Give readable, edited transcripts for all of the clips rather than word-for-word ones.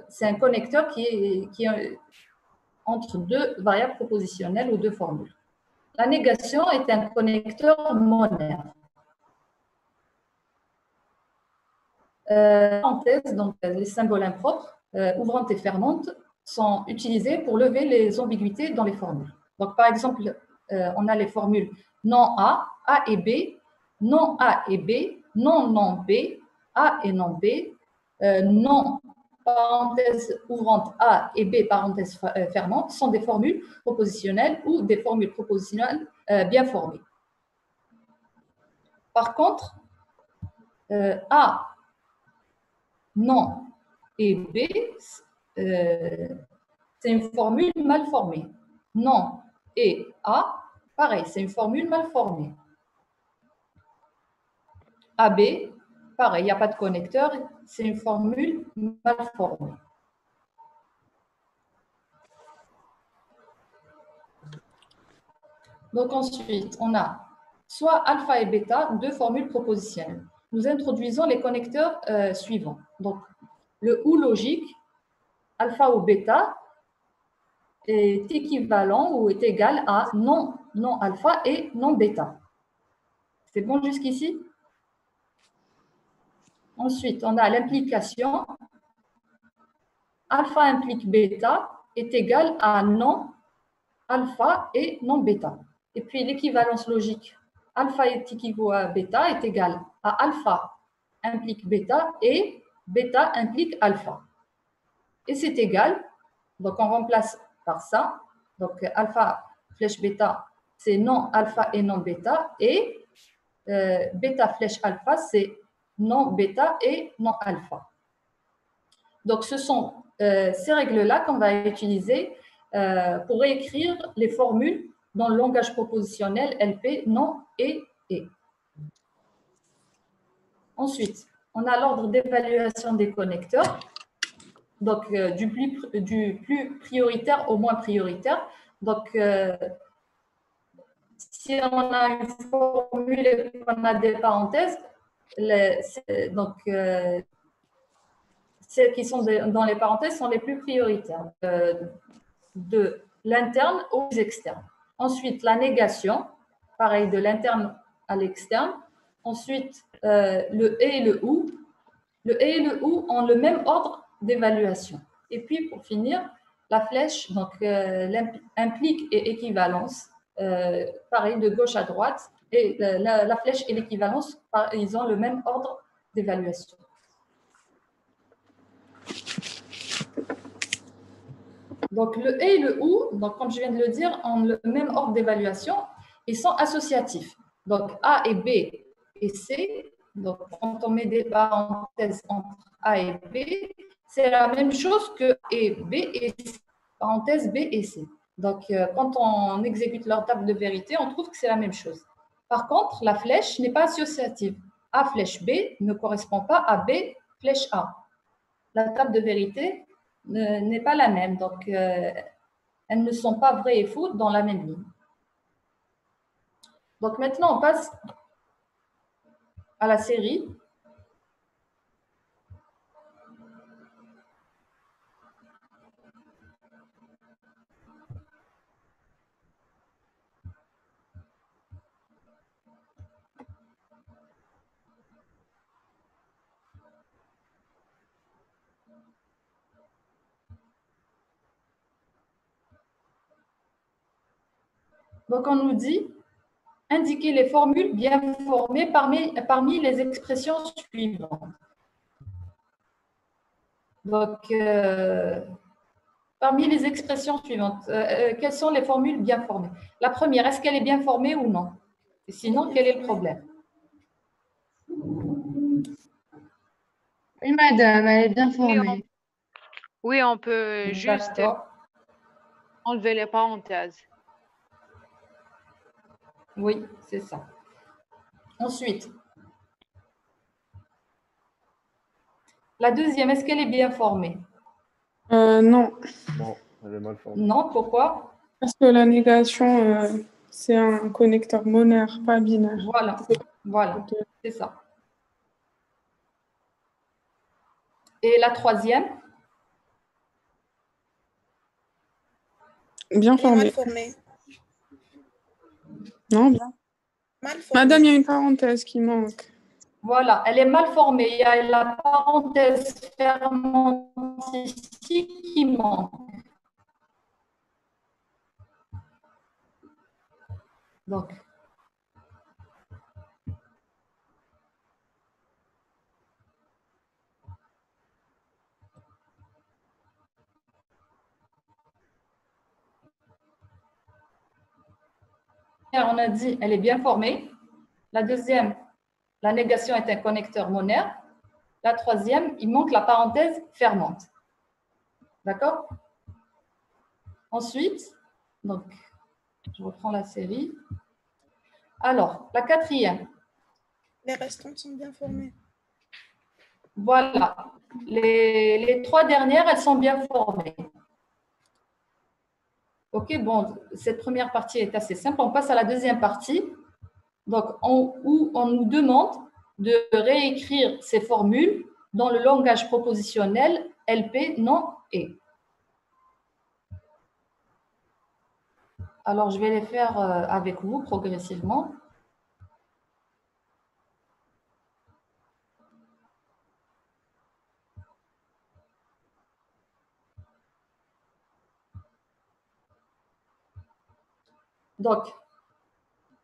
c'est un connecteur qui est entre deux variables propositionnelles ou deux formules. La négation est un connecteur monaire. Parenthèse, donc les symboles impropres, ouvrantes et fermantes, sont utilisés pour lever les ambiguïtés dans les formules. Donc, par exemple, on a les formules non A et B, non A et B, non non B, A et non B, non parenthèse ouvrante A et B parenthèse fermante sont des formules propositionnelles ou des formules propositionnelles bien formées. Par contre, A, non et B, c'est une formule mal formée. Non et A, pareil, c'est une formule mal formée. AB, pareil, il n'y a pas de connecteur, c'est une formule mal formée. Donc ensuite, on a soit alpha et bêta, deux formules propositionnelles. Nous introduisons les connecteurs suivants. Donc, le ou logique, alpha ou bêta, est équivalent ou est égal à non alpha et non bêta. C'est bon jusqu'ici? Ensuite, on a l'implication. Alpha implique bêta est égal à non alpha et non bêta. Et puis l'équivalence logique, alpha est équivaut à bêta est égal à alpha implique bêta et bêta implique alpha. Et c'est égal, donc on remplace par ça. Donc alpha flèche bêta, c'est non alpha et non bêta. Et bêta flèche alpha, c'est non bêta et non alpha. Donc ce sont ces règles-là qu'on va utiliser pour réécrire les formules dans le langage propositionnel LP, non et. Ensuite, on a l'ordre d'évaluation des connecteurs, donc du plus prioritaire au moins prioritaire. Donc, si on a une formule et qu'on a des parenthèses, celles qui sont dans les parenthèses sont les plus prioritaires, de l'interne aux externes. Ensuite, la négation, pareil, de l'interne à l'externe. Ensuite, le et et le ou. Le et et le ou ont le même ordre d'évaluation. Et puis, pour finir, la flèche, donc implique et équivalence, pareil, de gauche à droite. Et la flèche et l'équivalence, ils ont le même ordre d'évaluation. Donc, le et et le ou, donc, comme je viens de le dire, ont le même ordre d'évaluation et sont associatifs. Donc, A et B et C, donc quand on met des parenthèses entre A et B, c'est la même chose que et B et C, parenthèse B et C. Donc, quand on exécute leur table de vérité, on trouve que c'est la même chose. Par contre, la flèche n'est pas associative. A flèche B ne correspond pas à B flèche A. La table de vérité n'est pas la même. Donc, elles ne sont pas vraies et fausses dans la même ligne. Donc, maintenant, on passe à la série. Donc, on nous dit indiquer les formules bien formées parmi les expressions suivantes. Donc, parmi les expressions suivantes, quelles sont les formules bien formées? La première, est-ce qu'elle est bien formée ou non? Et sinon, quel est le problème? Oui, madame, elle est bien formée. Oui, on peut juste enlever les parenthèses. Oui, c'est ça. Ensuite, la deuxième, est-ce qu'elle est bien formée? Non. Non, elle est mal formée. Non, pourquoi? Parce que la négation, c'est un connecteur monaire, pas binaire. Voilà, c'est ça. Et la troisième? Bien Elle est mal formé. formée. Non, bien. Mal formée. Madame, il y a une parenthèse qui manque. Voilà, elle est mal formée. Il y a la parenthèse fermante ici qui manque. Donc, on a dit, elle est bien formée. La deuxième, la négation est un connecteur monaire. La troisième, il manque la parenthèse fermante. D'accord? Ensuite, donc, je reprends la série. Alors, la quatrième. Les restantes sont bien formées. Voilà. Les trois dernières, elles sont bien formées. OK, bon, cette première partie est assez simple. On passe à la deuxième partie. Donc, où on nous demande de réécrire ces formules dans le langage propositionnel LP, non, et. Alors, je vais les faire avec vous progressivement. Donc,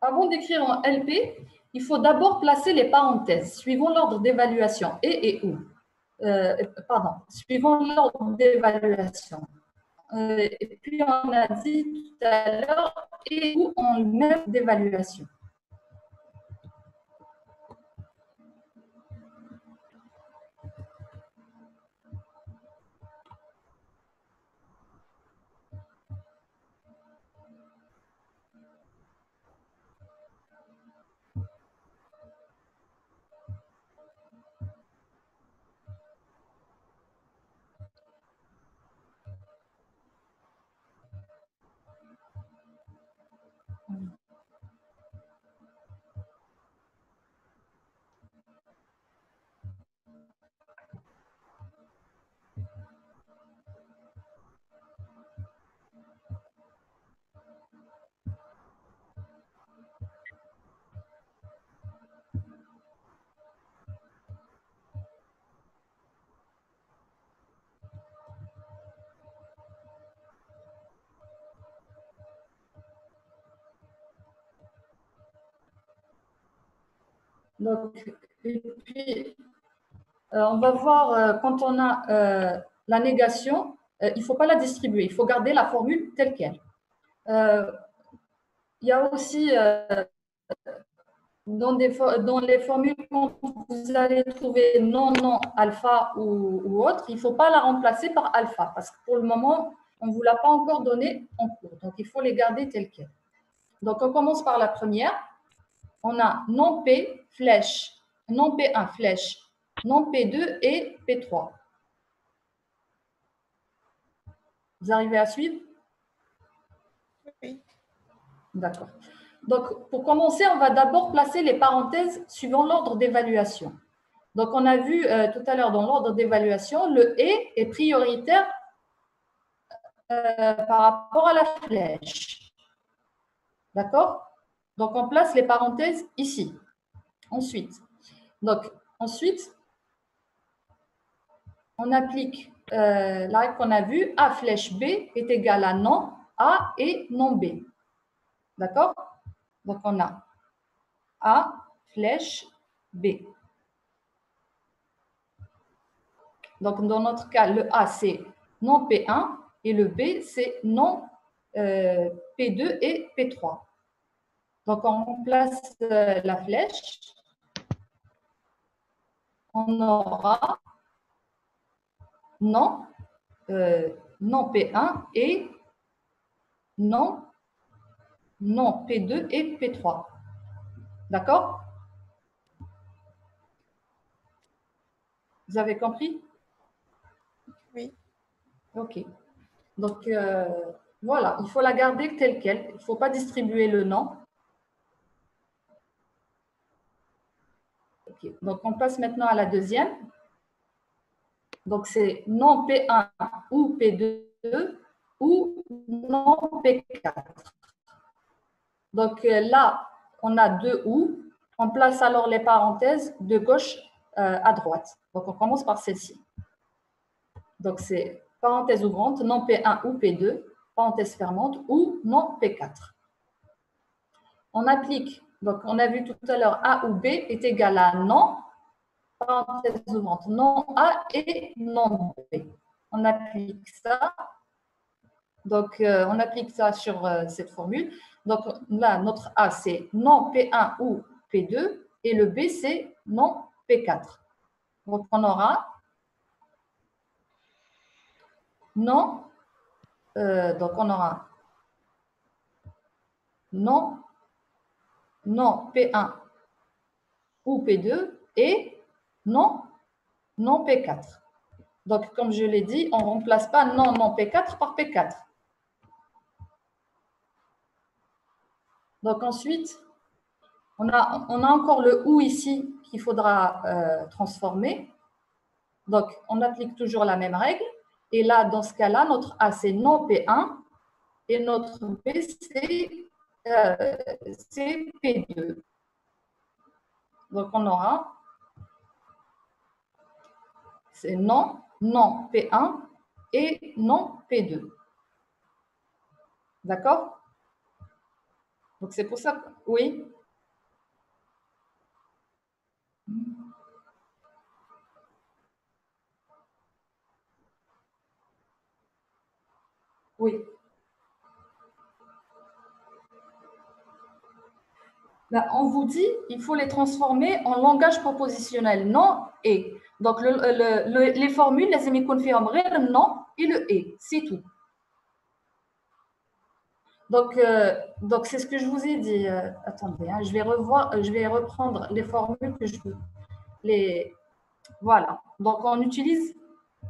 avant d'écrire en LP, il faut d'abord placer les parenthèses suivant l'ordre d'évaluation et où. Suivant l'ordre d'évaluation. Et puis, on a dit tout à l'heure et où en même d'évaluation. Donc, et puis, on va voir quand on a la négation, il ne faut pas la distribuer, il faut garder la formule telle qu'elle. Il y a aussi dans les formules, quand vous allez trouver non, non, alpha ou autre, il ne faut pas la remplacer par alpha parce que pour le moment, on ne vous l'a pas encore donné en cours. Donc, il faut les garder telles quelles. Donc, on commence par la première. On a non P, flèche, non P1, flèche, non P2 et P3. Vous arrivez à suivre? Oui. D'accord. Donc, pour commencer, on va d'abord placer les parenthèses suivant l'ordre d'évaluation. Donc, on a vu tout à l'heure dans l'ordre d'évaluation, le « et » est prioritaire par rapport à la flèche. D'accord? Donc, on place les parenthèses ici. Ensuite, on applique la règle qu'on a vue, A flèche B est égal à non A et non B. D'accord? Donc, on a A flèche B. Donc, dans notre cas, le A, c'est non P1 et le B, c'est non P2 et P3. Donc, on remplace la flèche. On aura non, non P1 et non P2 et P3. D'accord? Vous avez compris? Oui. OK. Donc, voilà, il faut la garder telle quelle. Il ne faut pas distribuer le nom. OK. Donc, on passe maintenant à la deuxième. Donc, c'est non P1 ou P2 ou non P4. Donc là, on a deux ou. On place alors les parenthèses de gauche à droite. Donc on commence par celle-ci. Donc c'est parenthèse ouvrante, non P1 ou P2, parenthèse fermante ou non P4. On applique, donc on a vu tout à l'heure A ou B est égal à non, parenthèse ouvrante, non A et non B. On applique ça. Donc, on applique ça sur cette formule. Donc, là, notre A, c'est non P1 ou P2 et le B, c'est non P4. Donc, on aura non, donc on aura non, non P1 ou P2 et non, non P4. Donc, comme je l'ai dit, on ne remplace pas non, non P4 par P4. Donc, ensuite, on a encore le ou ici qu'il faudra transformer. Donc, on applique toujours la même règle. Et là, dans ce cas-là, notre A, c'est non P1 et notre B, c'est P2. Donc, on aura, c'est non, non P1 et non P2. D'accord? Donc, c'est pour ça que, oui. Oui. Ben, on vous dit, il faut les transformer en langage propositionnel, non et. Donc, les formules, les émiconfirmes, non et le et, c'est tout. Donc, c'est ce que je vous ai dit. Attendez, hein, je vais reprendre les formules que je veux. Voilà. Donc, on utilise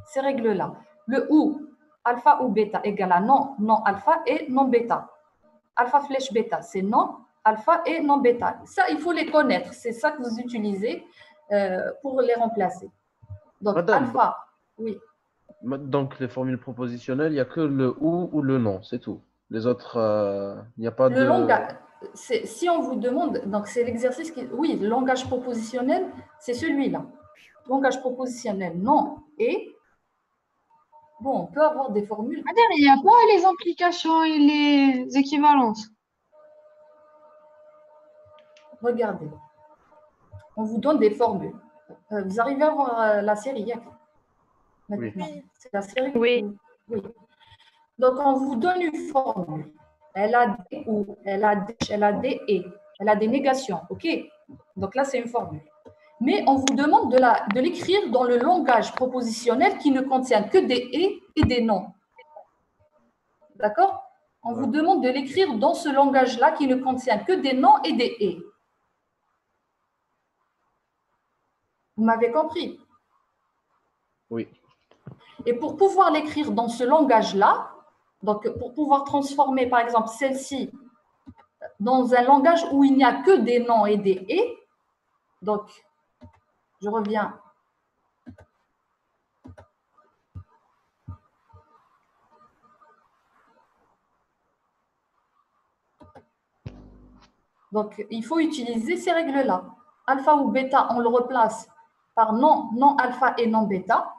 ces règles-là. Le ou, alpha ou bêta égale à non, non alpha et non bêta. Alpha flèche bêta, c'est non, alpha et non bêta. Ça, il faut les connaître. C'est ça que vous utilisez pour les remplacer. Donc, Madame, alpha, oui. donc les formules propositionnelles, il n'y a que le ou le non, c'est tout. Les autres, il n'y a pas Le de... langage, si on vous demande, donc c'est l'exercice qui. Oui, le langage propositionnel, c'est celui-là. Langage propositionnel, non. Et, bon, on peut avoir des formules. Il n'y a pas les implications et les équivalences. Regardez. On vous donne des formules. Vous arrivez à voir la série maintenant. Oui. C'est la série. Oui. Oui. Donc, on vous donne une formule. Elle a des ou, elle a des et, elle a des négations. OK? Donc là, c'est une formule. Mais on vous demande de l'écrire dans le langage propositionnel qui ne contient que des et des non. D'accord? On vous demande de l'écrire dans ce langage-là qui ne contient que des non et des et. Vous m'avez compris? Oui. Et pour pouvoir l'écrire dans ce langage-là, donc pour pouvoir transformer par exemple celle-ci dans un langage où il n'y a que des non et des et, donc je reviens. Donc il faut utiliser ces règles-là. Alpha ou bêta, on le replace par non, non alpha et non bêta.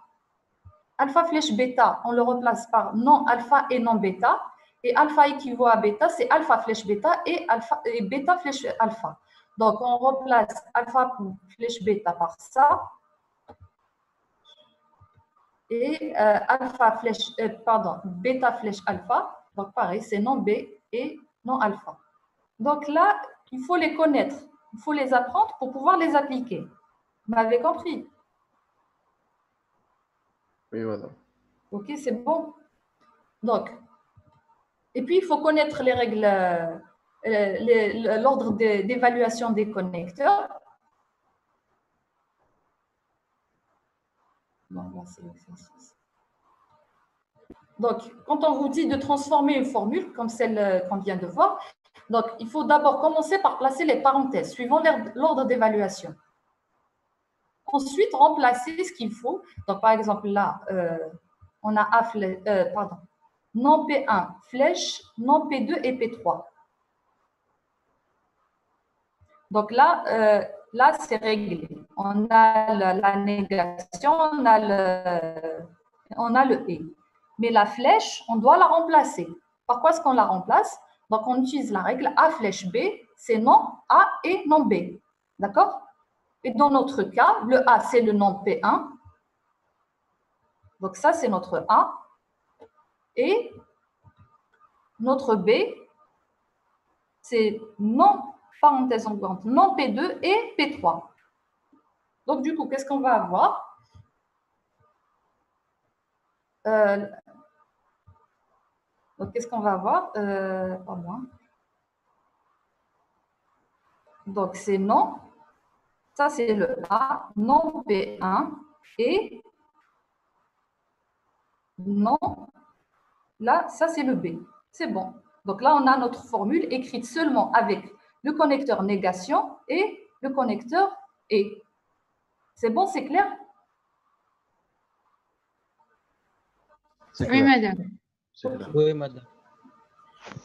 Alpha flèche bêta, on le replace par non alpha et non bêta. Et alpha équivaut à bêta, c'est alpha flèche bêta et bêta flèche alpha. Donc, on replace alpha flèche bêta par ça. Et alpha flèche, bêta flèche alpha. Donc, pareil, c'est non B et non alpha. Donc là, il faut les connaître. Il faut les apprendre pour pouvoir les appliquer. Vous m'avez compris? Oui, voilà. OK, c'est bon. Donc, et puis, il faut connaître les règles, l'ordre d'évaluation des connecteurs. Bon, là, c'est l'exercice. Donc, quand on vous dit de transformer une formule, comme celle qu'on vient de voir, donc, il faut d'abord commencer par placer les parenthèses suivant l'ordre d'évaluation. Ensuite, remplacer ce qu'il faut. Donc, par exemple, là, on a non P1, flèche, non P2 et P3. Donc là, c'est réglé. On a la négation, on a le et. Mais la flèche, on doit la remplacer. Par quoi est-ce qu'on la remplace? Donc, on utilise la règle A flèche B, c'est non A et non B. D'accord? Et dans notre cas, le A, c'est le nom P1. Donc, ça, c'est notre A. Et notre B, c'est non, parenthèse onglante, non P2 et P3. Donc, du coup, qu'est-ce qu'on va avoir? Donc, qu'est-ce qu'on va avoir? Pardon. Donc, c'est non. Ça, c'est le A, non P1 et non. Là, ça, c'est le B. C'est bon. Donc là, on a notre formule écrite seulement avec le connecteur négation et le connecteur et. C'est bon, c'est clair? C'est Oui, clair. madame. C'est clair. Oui, madame.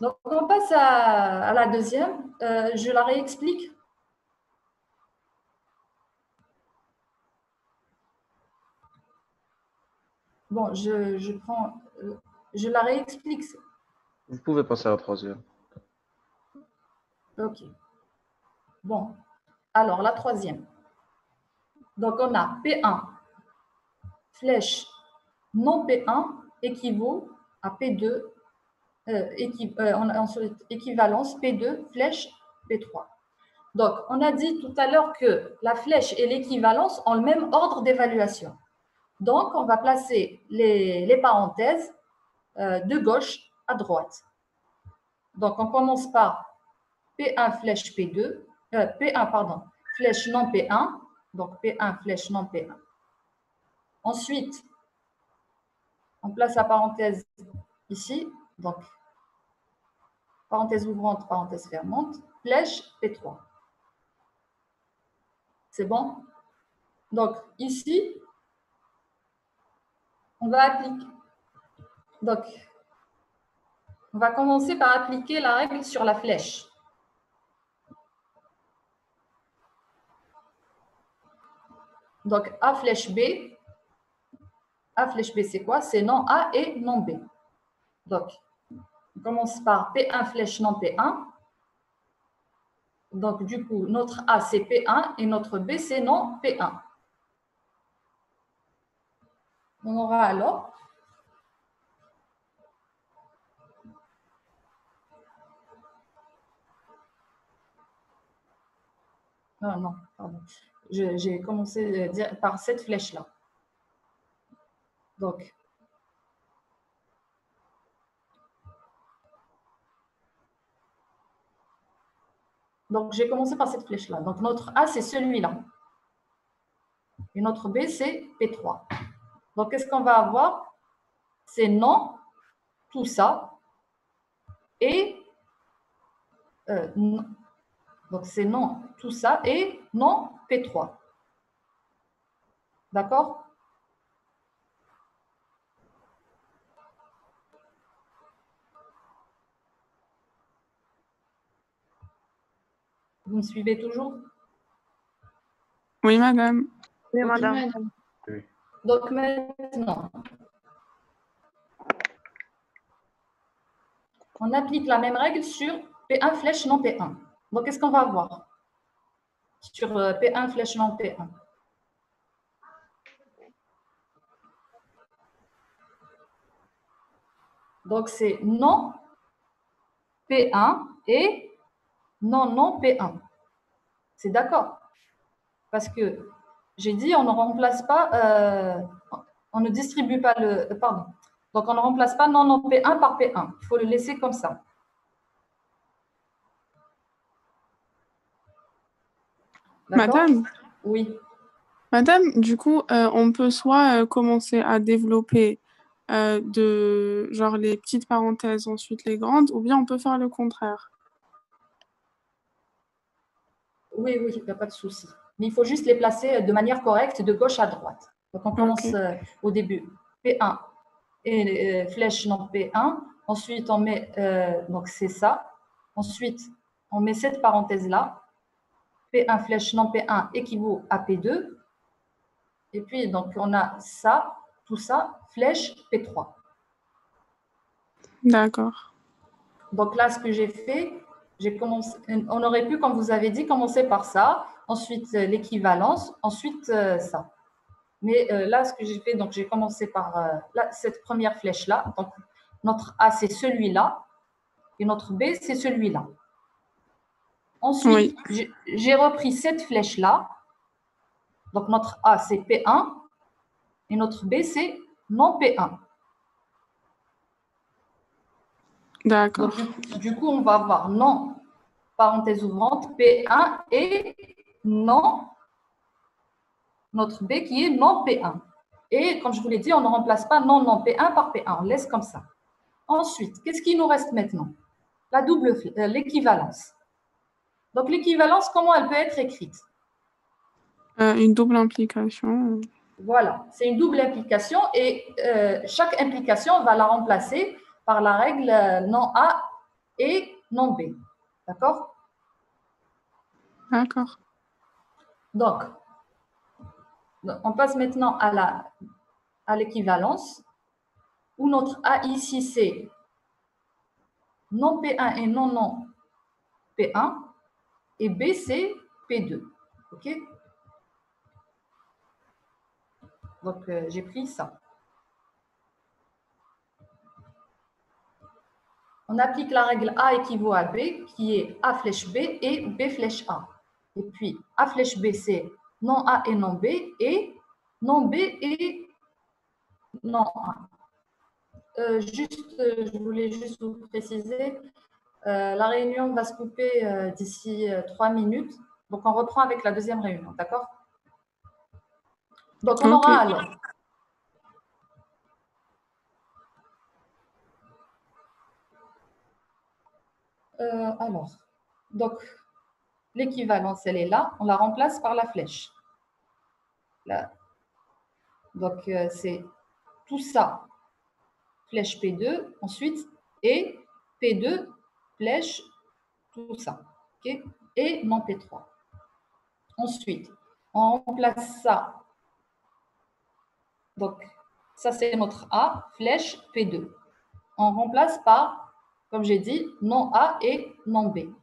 Donc, on passe à la deuxième. Je la réexplique. Bon, je la réexplique. Vous pouvez passer à la troisième. OK. Bon, alors la troisième. Donc, on a P1, flèche non P1 équivaut à P2, ensuite, équivalence P2, flèche P3. Donc, on a dit tout à l'heure que la flèche et l'équivalence ont le même ordre d'évaluation. Donc, on va placer les parenthèses de gauche à droite. Donc, on commence par P1 flèche P2, P1, pardon, flèche non P1, donc P1 flèche non P1. Ensuite, on place la parenthèse ici, donc parenthèse ouvrante, parenthèse fermante, flèche P3. C'est bon? Donc, ici, on va appliquer. Donc, on va commencer par appliquer la règle sur la flèche. Donc, A flèche B. A flèche B, c'est quoi? C'est non A et non B. Donc, on commence par P1 flèche non P1. Donc, du coup, notre A, c'est P1 et notre B, c'est non P1. On aura alors non, pardon. J'ai commencé par cette flèche-là. Donc, j'ai commencé par cette flèche-là. Donc, notre A, c'est celui-là. Et notre B, c'est P3. Donc, qu'est-ce qu'on va avoir? C'est non, tout ça, et non. Donc, c'est non, tout ça, et non, P3. D'accord? Vous me suivez toujours? Oui, madame. Oui, Oui, madame. madame. Oui. Donc, maintenant, on applique la même règle sur P1 flèche non P1. Donc, qu'est-ce qu'on va avoir sur P1 flèche non P1? Donc, c'est non P1 et non P1. C'est d'accord? Parce que j'ai dit, on ne remplace pas, on ne distribue pas le, pardon. Donc, on ne remplace pas non P1 par P1. Il faut le laisser comme ça. Madame, oui. Madame, du coup, on peut soit commencer à développer genre les petites parenthèses, ensuite les grandes, ou bien on peut faire le contraire. Oui, il n'y a pas de souci. Mais il faut juste les placer de manière correcte, de gauche à droite. Donc, on commence au début. P1 et flèche non P1. Ensuite, on met, donc c'est ça. Ensuite, on met cette parenthèse-là. P1 flèche non P1 équivaut à P2. Et puis, donc, on a ça, tout ça, flèche P3. D'accord. Donc là, ce que j'ai fait, j'ai commencé, on aurait pu, comme vous avez dit, commencer par ça, ensuite l'équivalence, ensuite ça. Mais là, ce que j'ai fait, donc j'ai commencé par cette première flèche-là. Donc, notre A, c'est celui-là, et notre B, c'est celui-là. Ensuite, Oui. j'ai repris cette flèche-là. Donc, notre A, c'est P1, et notre B, c'est non P1. D'accord. Donc, du coup, on va avoir non, parenthèse ouvrante, P1 et non, notre B qui est non P1. Et comme je vous l'ai dit, on ne remplace pas non P1 par P1, on laisse comme ça. Ensuite, qu'est-ce qui nous reste maintenant? La l'équivalence. Donc, l'équivalence, comment elle peut être écrite? Une double implication. Voilà, c'est une double implication et chaque implication, on va la remplacer par la règle non A et non B. D'accord? D'accord. Donc, on passe maintenant à l'équivalence, où notre A ici, c'est non P1 et non P1, et B, c'est P2. OK? Donc, j'ai pris ça. On applique la règle A équivaut à B, qui est A flèche B et B flèche A. Et puis, A flèche B, c'est non A et non B, et non B et non A. Je voulais juste vous préciser, la réunion va se couper d'ici 3 minutes. Donc, on reprend avec la deuxième réunion, d'accord? Donc, on aura alors donc, l'équivalence, elle est là. On la remplace par la flèche. Là. Donc, c'est tout ça, flèche P2, ensuite, et P2, flèche, tout ça. Okay? Et non P3. Ensuite, on remplace ça. Donc, ça, c'est notre A, flèche P2. On remplace par, comme j'ai dit, non A et non B.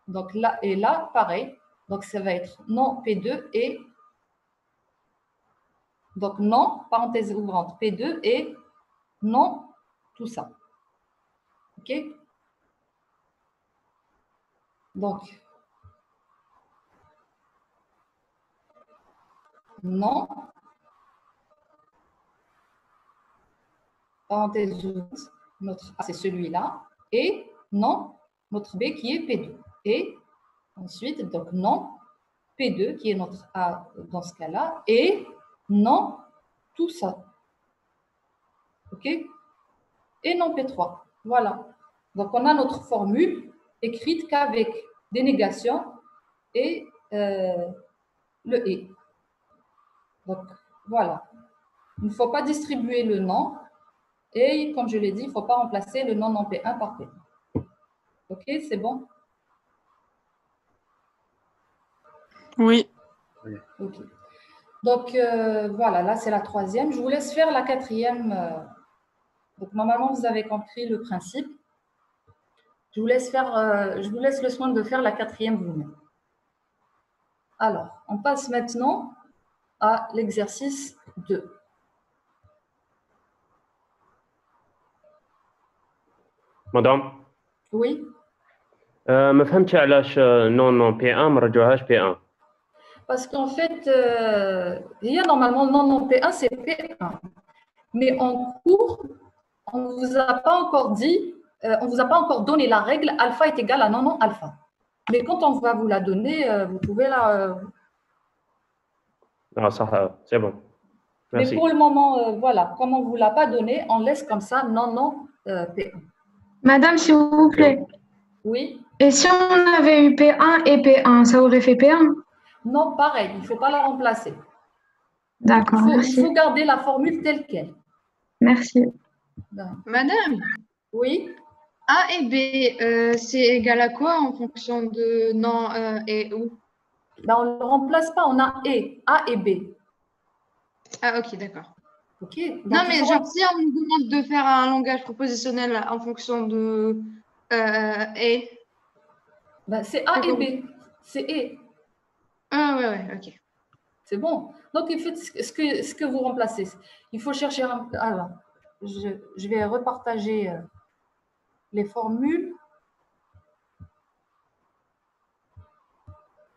Donc là et là, pareil. Donc, ça va être non P2 et donc non, parenthèse ouvrante, P2 et non, tout ça. OK? Donc, non, parenthèse ouverte, notre A, c'est celui-là, et non, notre B qui est P2. Et ensuite, donc non, P2 qui est notre A dans ce cas-là, et non, tout ça. OK? Et non P3. Voilà. Donc, on a notre formule écrite qu'avec des négations et le et. Donc, voilà. Il ne faut pas distribuer le non. Et comme je l'ai dit, il ne faut pas remplacer le non P1 par P1. OK, c'est bon? Oui. OK. Donc, voilà, là, c'est la troisième. Je vous laisse faire la quatrième. Donc, normalement, vous avez compris le principe. Je vous laisse le soin de faire la quatrième vous-même. Alors, on passe maintenant à l'exercice 2. مدام Oui, ما فهمتش علاش نون بي 1 ما رجعوهاش بي 1 parce qu'en fait, il y a normalement non P1, c'est P1. Mais en cours, on ne vous a pas encore dit, on ne vous a pas encore donné la règle alpha est égal à non alpha. Mais quand on va vous la donner, vous pouvez la. صح سي بون Mais ميرسي pour le moment, voilà, comme on ne vous l'a pas donné, on laisse comme ça non P1. Madame, s'il vous plaît. Oui. Et si on avait eu P1 et P1, ça aurait fait P1? Non, pareil, il ne faut pas la remplacer. D'accord, Il merci. faut garder la formule telle qu'elle. Merci. Ben, Madame, oui, A et B, c'est égal à quoi en fonction de non et ou? ben, on ne le remplace pas, on a et, A et B. Ah, ok, d'accord. Ok, Non, donc il mais faut genre, si on nous demande de faire un langage propositionnel en fonction de et. ben, c'est A et B, c'est et. Ah, ouais, ok. C'est bon. Donc, il fait ce que vous remplacez. Il faut chercher un. Alors, je vais repartager les formules.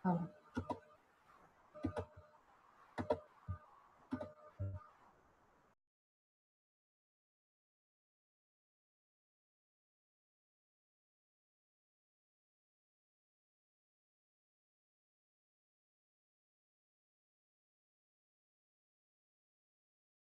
Alors.